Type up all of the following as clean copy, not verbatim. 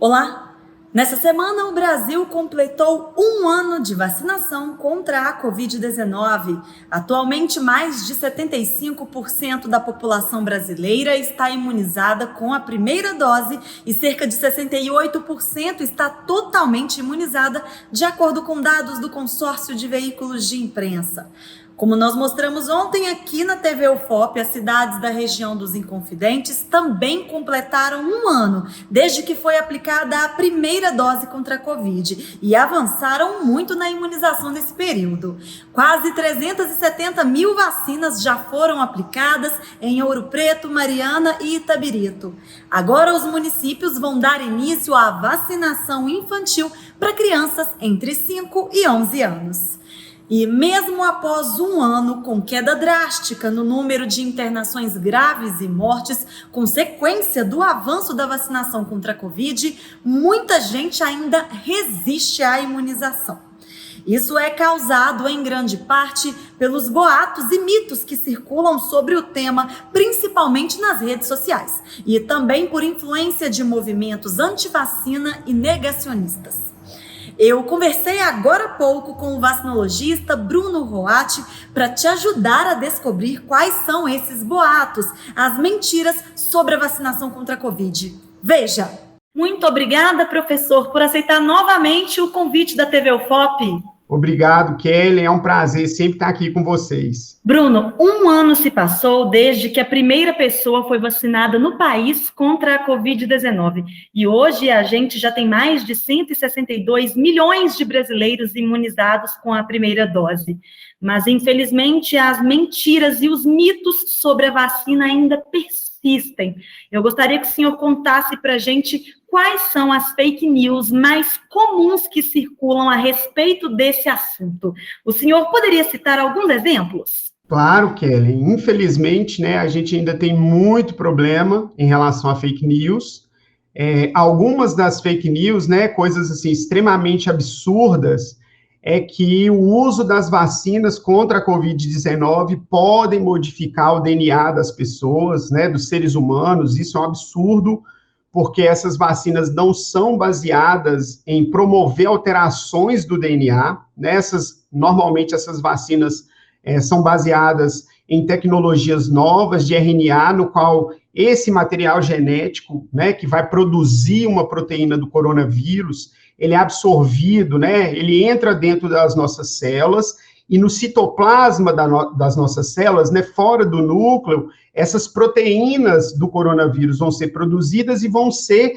Olá! Nessa semana, o Brasil completou 1 ano de vacinação contra a Covid-19. Atualmente, mais de 75% da população brasileira está imunizada com a primeira dose e cerca de 68% está totalmente imunizada, de acordo com dados do Consórcio de Veículos de Imprensa. Como nós mostramos ontem aqui na TV UFOP, as cidades da região dos Inconfidentes também completaram 1 ano desde que foi aplicada a primeira dose contra a Covid e avançaram muito na imunização nesse período. Quase 370 mil vacinas já foram aplicadas em Ouro Preto, Mariana e Itabirito. Agora os municípios vão dar início à vacinação infantil para crianças entre 5 e 11 anos. E mesmo após 1 ano com queda drástica no número de internações graves e mortes, consequência do avanço da vacinação contra a Covid, muita gente ainda resiste à imunização. Isso é causado em grande parte pelos boatos e mitos que circulam sobre o tema, principalmente nas redes sociais, e também por influência de movimentos anti-vacina e negacionistas. Eu conversei agora há pouco com o vacinologista Bruno Roatti para te ajudar a descobrir quais são esses boatos, as mentiras sobre a vacinação contra a Covid. Veja! Muito obrigada, professor, por aceitar novamente o convite da TV UFOP. Obrigado, Kelly. É um prazer sempre estar aqui com vocês. Bruno, 1 ano se passou desde que a primeira pessoa foi vacinada no país contra a Covid-19. E hoje a gente já tem mais de 162 milhões de brasileiros imunizados com a primeira dose. Mas, infelizmente, as mentiras e os mitos sobre a vacina ainda persistem. Eu gostaria que o senhor contasse para a gente quais são as fake news mais comuns que circulam a respeito desse assunto. O senhor poderia citar alguns exemplos? Claro, Kelly. Infelizmente, né, a gente ainda tem muito problema em relação a fake news. Algumas das fake news, né, coisas assim extremamente absurdas, é que o uso das vacinas contra a Covid-19 podem modificar o DNA das pessoas, né, dos seres humanos. Isso é um absurdo, porque essas vacinas não são baseadas em promover alterações do DNA, né? Normalmente essas vacinas são baseadas em tecnologias novas de RNA, no qual esse material genético, né, que vai produzir uma proteína do coronavírus, ele é absorvido, né, ele entra dentro das nossas células, e no citoplasma das nossas células, né, fora do núcleo, essas proteínas do coronavírus vão ser produzidas e vão ser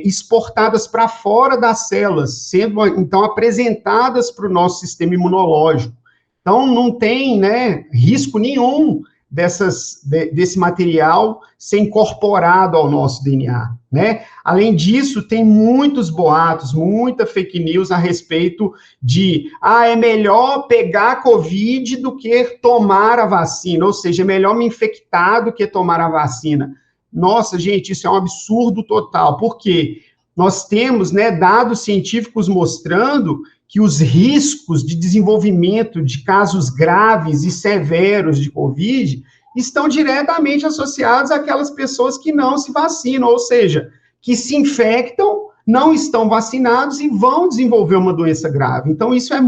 exportadas para fora das células, sendo, então, apresentadas para o nosso sistema imunológico. Então, não tem, né, risco nenhum desse material ser incorporado ao nosso DNA, né? Além disso, tem muitos boatos, muita fake news a respeito de, é melhor pegar a Covid do que tomar a vacina, ou seja, é melhor me infectar do que tomar a vacina. Nossa, gente, isso é um absurdo total, porque nós temos, né, dados científicos mostrando que os riscos de desenvolvimento de casos graves e severos de Covid estão diretamente associados àquelas pessoas que não se vacinam, ou seja, que se infectam, não estão vacinados e vão desenvolver uma doença grave. Então, isso é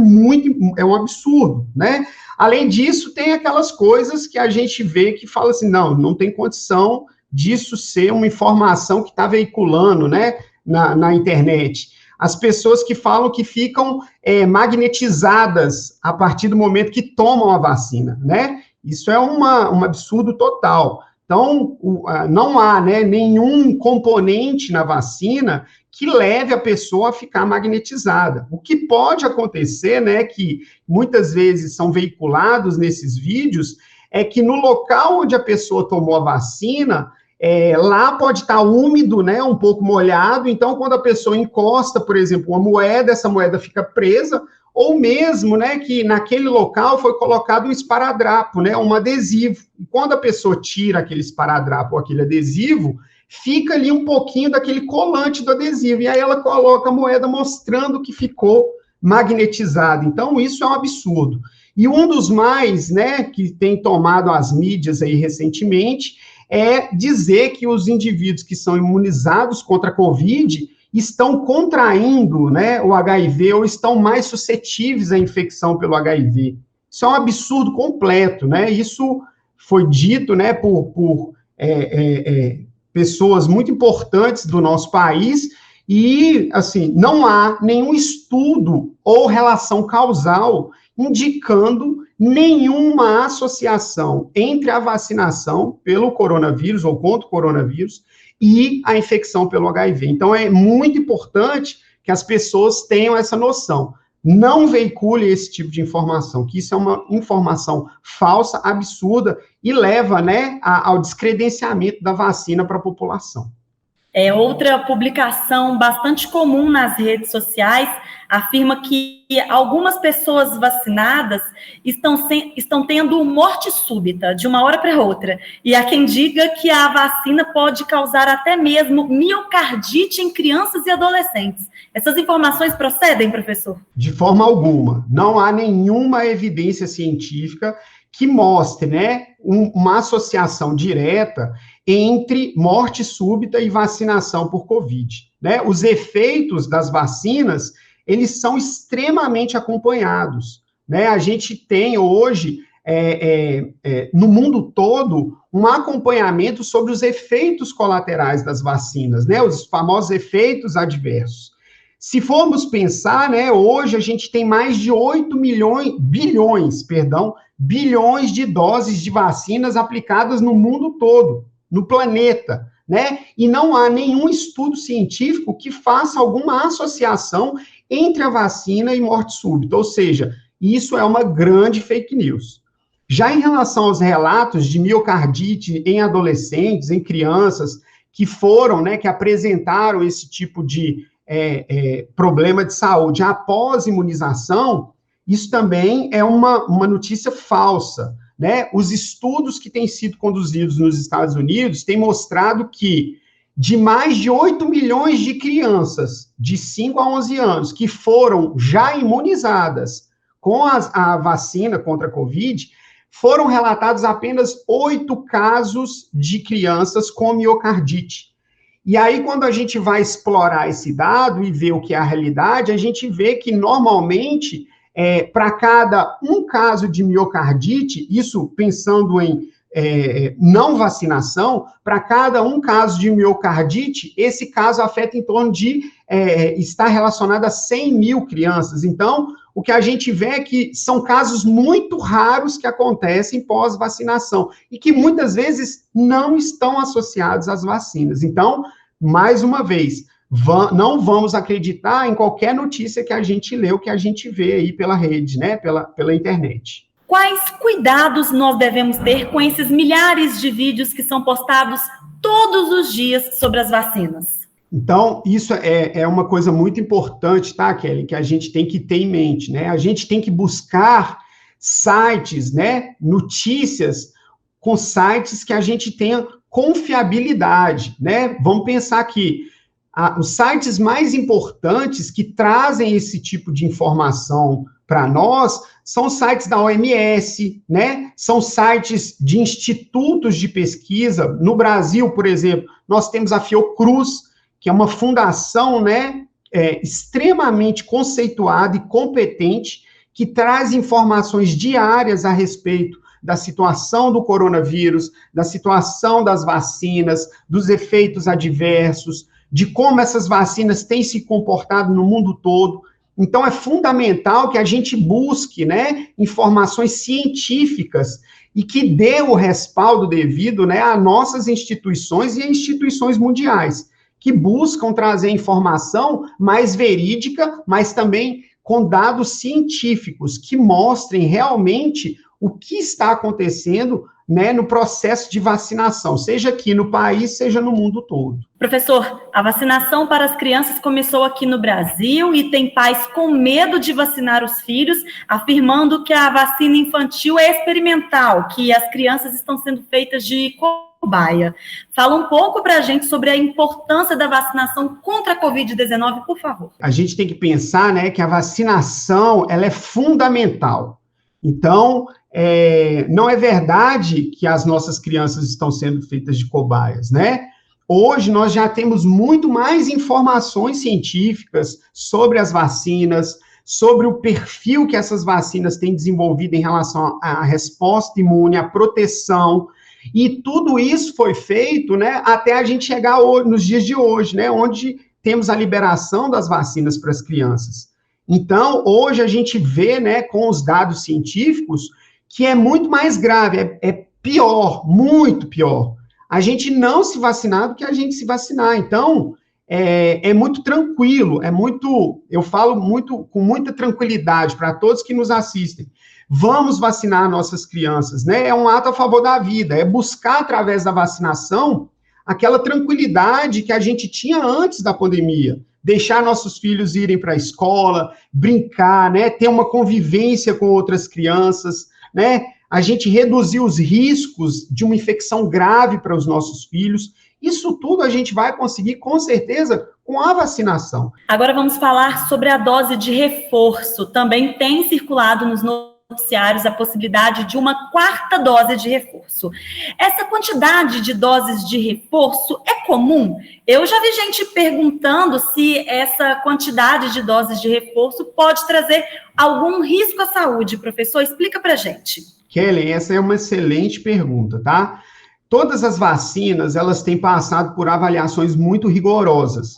um absurdo, né? Além disso, tem aquelas coisas que a gente vê que fala assim, não tem condição disso ser uma informação que está veiculando, né, na internet. As pessoas que falam que ficam magnetizadas a partir do momento que tomam a vacina, né? Isso é um absurdo total. Então, não há, né, nenhum componente na vacina que leve a pessoa a ficar magnetizada. O que pode acontecer, né, que muitas vezes são veiculados nesses vídeos, é que no local onde a pessoa tomou a vacina, lá pode estar úmido, né, um pouco molhado, então quando a pessoa encosta, por exemplo, uma moeda, essa moeda fica presa, ou mesmo, né, que naquele local foi colocado um esparadrapo, né, um adesivo, e quando a pessoa tira aquele esparadrapo ou aquele adesivo, fica ali um pouquinho daquele colante do adesivo, e aí ela coloca a moeda mostrando que ficou magnetizado. Então isso é um absurdo. E um dos mais, né, que tem tomado as mídias aí recentemente, é dizer que os indivíduos que são imunizados contra a Covid estão contraindo, né, o HIV ou estão mais suscetíveis à infecção pelo HIV. Isso é um absurdo completo, né? Isso foi dito, né, por pessoas muito importantes do nosso país e, assim, não há nenhum estudo ou relação causal indicando nenhuma associação entre a vacinação pelo coronavírus ou contra o coronavírus e a infecção pelo HIV. Então, é muito importante que as pessoas tenham essa noção. Não veicule esse tipo de informação, que isso é uma informação falsa, absurda, e leva, né, ao descredenciamento da vacina para a população. Outra publicação bastante comum nas redes sociais afirma que algumas pessoas vacinadas estão tendo morte súbita, de uma hora para outra. E há quem diga que a vacina pode causar até mesmo miocardite em crianças e adolescentes. Essas informações procedem, professor? De forma alguma. Não há nenhuma evidência científica que mostre, né, uma associação direta entre morte súbita e vacinação por Covid, né? Os efeitos das vacinas, eles são extremamente acompanhados, né? A gente tem hoje, no mundo todo, um acompanhamento sobre os efeitos colaterais das vacinas, né? Os famosos efeitos adversos. Se formos pensar, né, hoje a gente tem mais de 8 bilhões de doses de vacinas aplicadas no mundo todo, no planeta, né? E não há nenhum estudo científico que faça alguma associação entre a vacina e morte súbita, ou seja, isso é uma grande fake news. Já em relação aos relatos de miocardite em adolescentes, em crianças que foram, né, que apresentaram esse tipo de problema de saúde após imunização, isso também é uma notícia falsa, né? Os estudos que têm sido conduzidos nos Estados Unidos têm mostrado que de mais de 8 milhões de crianças de 5 a 11 anos que foram já imunizadas com a vacina contra a Covid, foram relatados apenas 8 casos de crianças com miocardite. E aí, quando a gente vai explorar esse dado e ver o que é a realidade, a gente vê que, normalmente, para cada um caso de miocardite, isso pensando em não vacinação, para cada um caso de miocardite, esse caso afeta em torno de, está relacionado a 100 mil crianças. Então, o que a gente vê é que são casos muito raros que acontecem pós-vacinação e que muitas vezes não estão associados às vacinas. Então, mais uma vez, não vamos acreditar em qualquer notícia que a gente lê ou que a gente vê aí pela rede, né, pela internet. Quais cuidados nós devemos ter com esses milhares de vídeos que são postados todos os dias sobre as vacinas? Então, isso é uma coisa muito importante, tá, Kelly, que a gente tem que ter em mente, né? A gente tem que buscar sites, né, notícias com sites que a gente tenha confiabilidade, né? Vamos pensar que os sites mais importantes que trazem esse tipo de informação para nós são sites da OMS, né? São sites de institutos de pesquisa. No Brasil, por exemplo, nós temos a Fiocruz, que é uma fundação, né, extremamente conceituada e competente, que traz informações diárias a respeito da situação do coronavírus, da situação das vacinas, dos efeitos adversos, de como essas vacinas têm se comportado no mundo todo. Então, é fundamental que a gente busque, né, informações científicas e que dê o respaldo devido, né, a nossas instituições e a instituições mundiais, que buscam trazer informação mais verídica, mas também com dados científicos que mostrem realmente o que está acontecendo, né, no processo de vacinação, seja aqui no país, seja no mundo todo. Professor, a vacinação para as crianças começou aqui no Brasil e tem pais com medo de vacinar os filhos, afirmando que a vacina infantil é experimental, que as crianças estão sendo feitas de cobaia. Fala um pouco para a gente sobre a importância da vacinação contra a Covid-19, por favor. A gente tem que pensar, né, que a vacinação, ela é fundamental. Então, não é verdade que as nossas crianças estão sendo feitas de cobaias, né? Hoje nós já temos muito mais informações científicas sobre as vacinas, sobre o perfil que essas vacinas têm desenvolvido em relação à resposta imune, à proteção, e tudo isso foi feito, né, até a gente chegar hoje, nos dias de hoje, né, onde temos a liberação das vacinas para as crianças. Então, hoje a gente vê, né, com os dados científicos, que é muito mais grave, é pior, muito pior. A gente não se vacinar do que a gente se vacinar. Então, é muito tranquilo, eu falo muito com muita tranquilidade para todos que nos assistem. Vamos vacinar nossas crianças, né? É um ato a favor da vida, é buscar através da vacinação aquela tranquilidade que a gente tinha antes da pandemia. Deixar nossos filhos irem para a escola, brincar, né? Ter uma convivência com outras crianças, né? A gente reduzir os riscos de uma infecção grave para os nossos filhos. Isso tudo a gente vai conseguir, com certeza, com a vacinação. Agora vamos falar sobre a dose de reforço. Também tem circulado nos noticiários a possibilidade de uma quarta dose de reforço. Essa quantidade de doses de reforço é comum? Eu já vi gente perguntando se essa quantidade de doses de reforço pode trazer algum risco à saúde. Professor, explica pra gente. Kellen, essa é uma excelente pergunta, tá? Todas as vacinas, elas têm passado por avaliações muito rigorosas,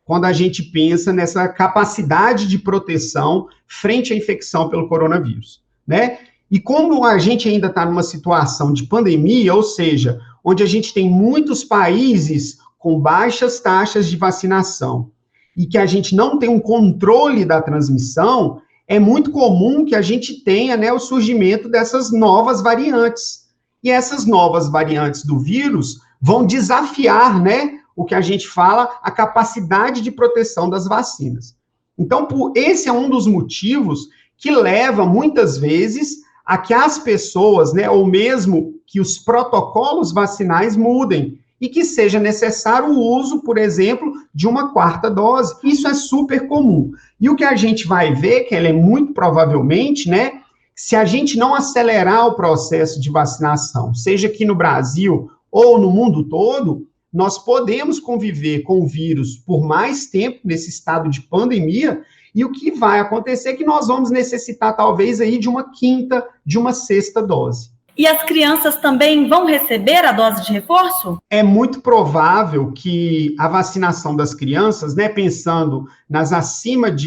quando a gente pensa nessa capacidade de proteção frente à infecção pelo coronavírus, né? E como a gente ainda está numa situação de pandemia, ou seja, onde a gente tem muitos países com baixas taxas de vacinação e que a gente não tem um controle da transmissão, é muito comum que a gente tenha, né, o surgimento dessas novas variantes. E essas novas variantes do vírus vão desafiar, né, o que a gente fala, a capacidade de proteção das vacinas. Então, esse é um dos motivos que leva, muitas vezes, a que as pessoas, né, ou mesmo que os protocolos vacinais mudem e que seja necessário o uso, por exemplo, de uma quarta dose. Isso é super comum. E o que a gente vai ver, que ela é muito provavelmente, né, se a gente não acelerar o processo de vacinação, seja aqui no Brasil ou no mundo todo, nós podemos conviver com o vírus por mais tempo nesse estado de pandemia, e o que vai acontecer é que nós vamos necessitar talvez aí de uma quinta, de uma sexta dose. E as crianças também vão receber a dose de reforço? É muito provável que a vacinação das crianças, né, pensando nas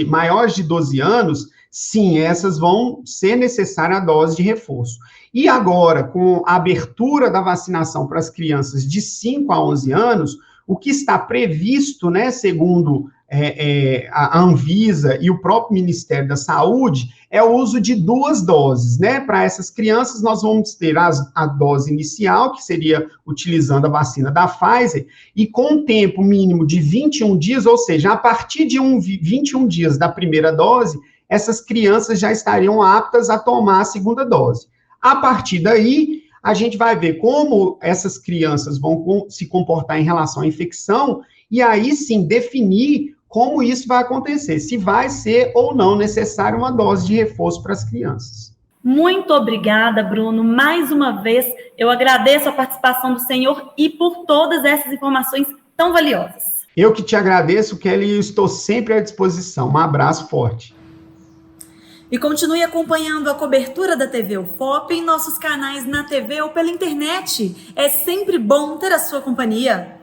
maiores de 12 anos, sim, essas vão ser necessária a dose de reforço. E agora, com a abertura da vacinação para as crianças de 5 a 11 anos, o que está previsto, né, segundo a Anvisa e o próprio Ministério da Saúde, é o uso de 2 doses, né? Para essas crianças, nós vamos ter a dose inicial, que seria utilizando a vacina da Pfizer, e com um tempo mínimo de 21 dias, ou seja, a partir de 21 dias da primeira dose, essas crianças já estariam aptas a tomar a segunda dose. A partir daí, a gente vai ver como essas crianças vão se comportar em relação à infecção, e aí sim definir como isso vai acontecer, se vai ser ou não necessário uma dose de reforço para as crianças. Muito obrigada, Bruno. Mais uma vez, eu agradeço a participação do senhor e por todas essas informações tão valiosas. Eu que te agradeço, Kelly, e estou sempre à disposição. Um abraço forte. E continue acompanhando a cobertura da TV UFOP em nossos canais na TV ou pela internet. É sempre bom ter a sua companhia.